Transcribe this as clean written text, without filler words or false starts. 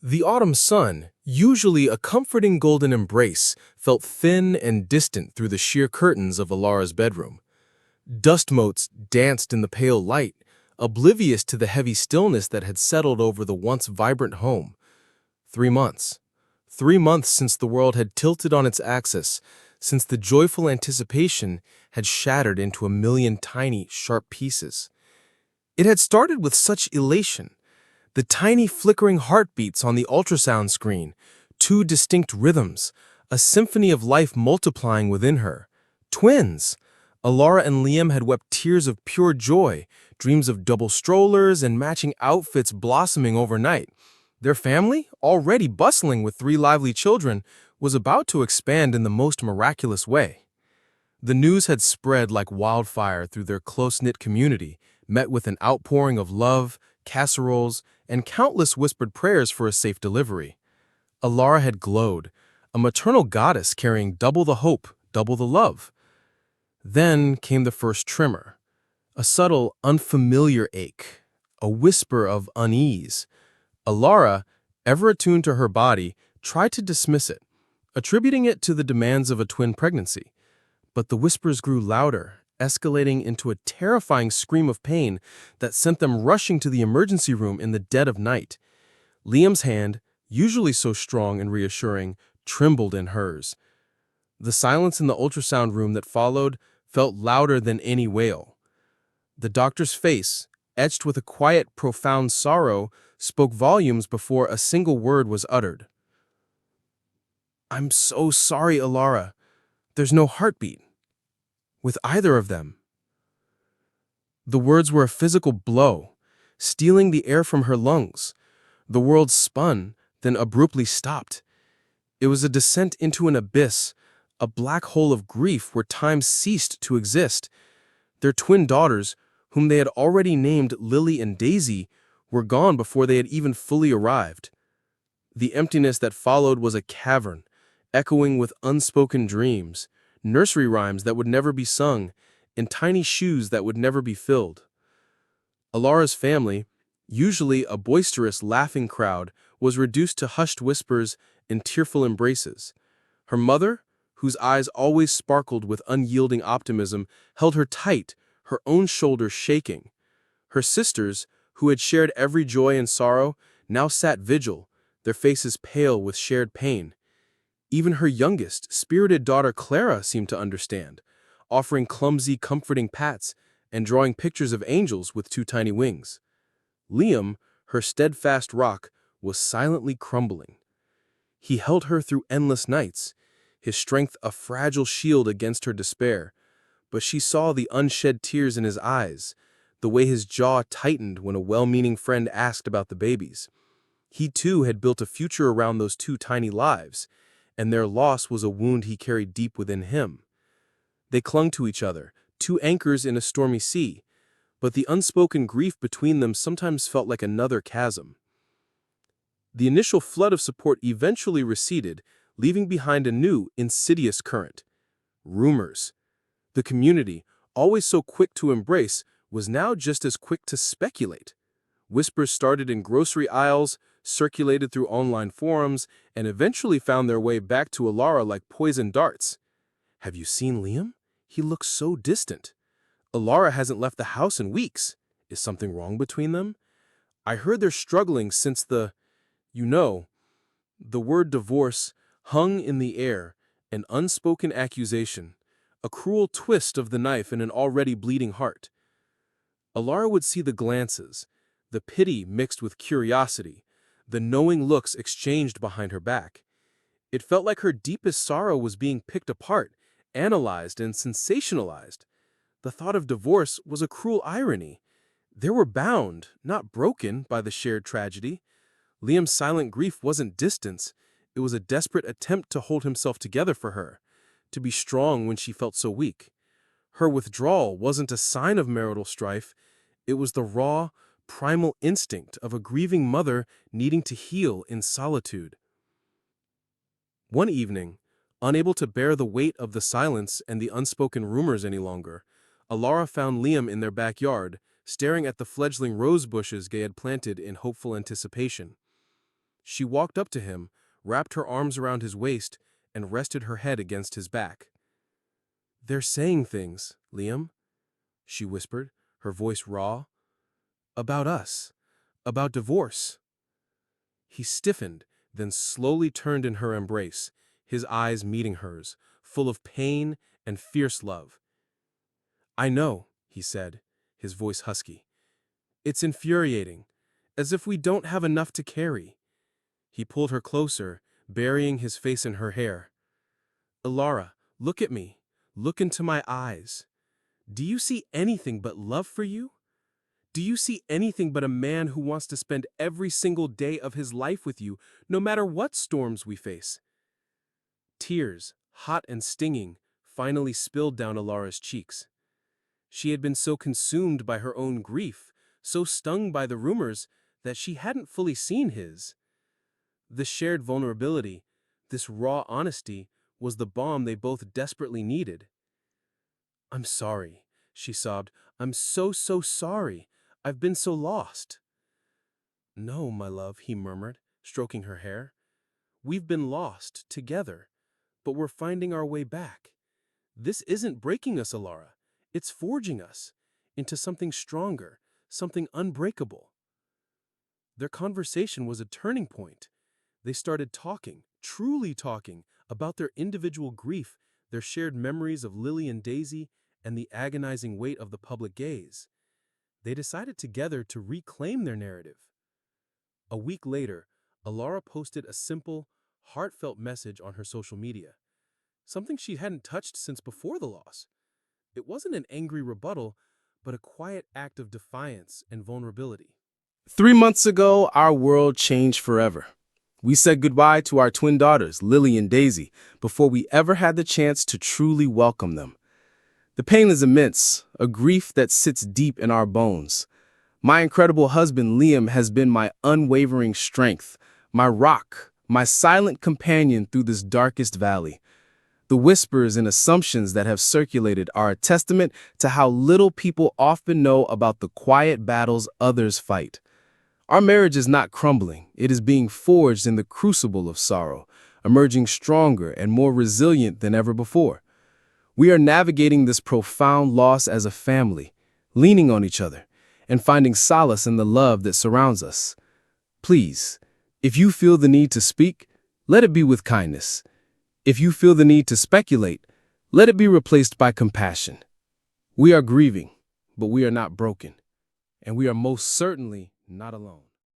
The autumn sun, usually a comforting golden embrace, felt thin and distant through the sheer curtains of Alara's bedroom. Dust motes danced in the pale light, oblivious to the heavy stillness that had settled over the once vibrant home. 3 months. 3 months since the world had tilted on its axis, since the joyful anticipation had shattered into a million tiny, sharp pieces. It had started with such elation. The tiny flickering heartbeats on the ultrasound screen, two distinct rhythms, a symphony of life multiplying within her. Twins! Alara and Liam had wept tears of pure joy, dreams of double strollers and matching outfits blossoming overnight. Their family, already bustling with three lively children, was about to expand in the most miraculous way. The news had spread like wildfire through their close-knit community, met with an outpouring of love, casseroles, and countless whispered prayers for a safe delivery. Alara had glowed, a maternal goddess carrying double the hope, double the love. Then came the first tremor, a subtle, unfamiliar ache, a whisper of unease. Alara, ever attuned to her body, tried to dismiss it, attributing it to the demands of a twin pregnancy. But the whispers grew louder, escalating into a terrifying scream of pain that sent them rushing to the emergency room in the dead of night. Liam's hand, usually so strong and reassuring, trembled in hers. The silence in the ultrasound room that followed felt louder than any wail. The doctor's face, etched with a quiet, profound sorrow, spoke volumes before a single word was uttered. "I'm so sorry, Alara. There's no heartbeat with either of them." The words were a physical blow, stealing the air from her lungs. The world spun, then abruptly stopped. It was a descent into an abyss, a black hole of grief where time ceased to exist. Their twin daughters, whom they had already named Lily and Daisy, were gone before they had even fully arrived. The emptiness that followed was a cavern, echoing with unspoken dreams, nursery rhymes that would never be sung, and tiny shoes that would never be filled. Alara's family, usually a boisterous, laughing crowd, was reduced to hushed whispers and tearful embraces. Her mother, whose eyes always sparkled with unyielding optimism, held her tight, her own shoulders shaking. Her sisters, who had shared every joy and sorrow, now sat vigil, their faces pale with shared pain. Even her youngest, spirited daughter Clara seemed to understand, offering clumsy, comforting pats and drawing pictures of angels with two tiny wings. Liam, her steadfast rock, was silently crumbling. He held her through endless nights, his strength a fragile shield against her despair, but she saw the unshed tears in his eyes, the way his jaw tightened when a well-meaning friend asked about the babies. He too had built a future around those two tiny lives, and their loss was a wound he carried deep within him. They clung to each other, two anchors in a stormy sea, but the unspoken grief between them sometimes felt like another chasm. The initial flood of support eventually receded, leaving behind a new, insidious current. Rumors. The community, always so quick to embrace, was now just as quick to speculate. Whispers started in grocery aisles, circulated through online forums, and eventually found their way back to Alara like poison darts. "Have you seen Liam? He looks so distant. Alara hasn't left the house in weeks. Is something wrong between them? I heard they're struggling since the... You know." The word divorce hung in the air, an unspoken accusation, a cruel twist of the knife in an already bleeding heart. Alara would see the glances, the pity mixed with curiosity, the knowing looks exchanged behind her back. It felt like her deepest sorrow was being picked apart, analyzed, and sensationalized. The thought of divorce was a cruel irony. They were bound, not broken, by the shared tragedy. Liam's silent grief wasn't distance. It was a desperate attempt to hold himself together for her, to be strong when she felt so weak. Her withdrawal wasn't a sign of marital strife. It was the raw, primal instinct of a grieving mother needing to heal in solitude. One evening, unable to bear the weight of the silence and the unspoken rumors any longer, Alara found Liam in their backyard, staring at the fledgling rose bushes they had planted in hopeful anticipation. She walked up to him, wrapped her arms around his waist, and rested her head against his back. "They're saying things, Liam," she whispered, her voice raw. "About us. About divorce." He stiffened, then slowly turned in her embrace, his eyes meeting hers, full of pain and fierce love. "I know," he said, his voice husky. "It's infuriating, as if we don't have enough to carry." He pulled her closer, burying his face in her hair. "Alara, look at me. Look into my eyes. Do you see anything but love for you? Do you see anything but a man who wants to spend every single day of his life with you, no matter what storms we face?" Tears, hot and stinging, finally spilled down Alara's cheeks. She had been so consumed by her own grief, so stung by the rumors, that she hadn't fully seen his. The shared vulnerability, this raw honesty, was the balm they both desperately needed. "I'm sorry," she sobbed. "I'm so sorry. I've been so lost." "No, my love," he murmured, stroking her hair. "We've been lost, together, but we're finding our way back. This isn't breaking us, Alara. It's forging us into something stronger, something unbreakable." Their conversation was a turning point. They started talking, truly talking, about their individual grief, their shared memories of Lily and Daisy, and the agonizing weight of the public gaze. They decided together to reclaim their narrative. A week later, Alara posted a simple, heartfelt message on her social media, something she hadn't touched since before the loss. It wasn't an angry rebuttal, but a quiet act of defiance and vulnerability. 3 months ago, our world changed forever. We said goodbye to our twin daughters, Lily and Daisy, before we ever had the chance to truly welcome them. The pain is immense, a grief that sits deep in our bones. My incredible husband, Liam, has been my unwavering strength, my rock, my silent companion through this darkest valley. The whispers and assumptions that have circulated are a testament to how little people often know about the quiet battles others fight. Our marriage is not crumbling. It is being forged in the crucible of sorrow, emerging stronger and more resilient than ever before. We are navigating this profound loss as a family, leaning on each other, and finding solace in the love that surrounds us. Please, if you feel the need to speak, let it be with kindness. If you feel the need to speculate, let it be replaced by compassion. We are grieving, but we are not broken, and we are most certainly not alone.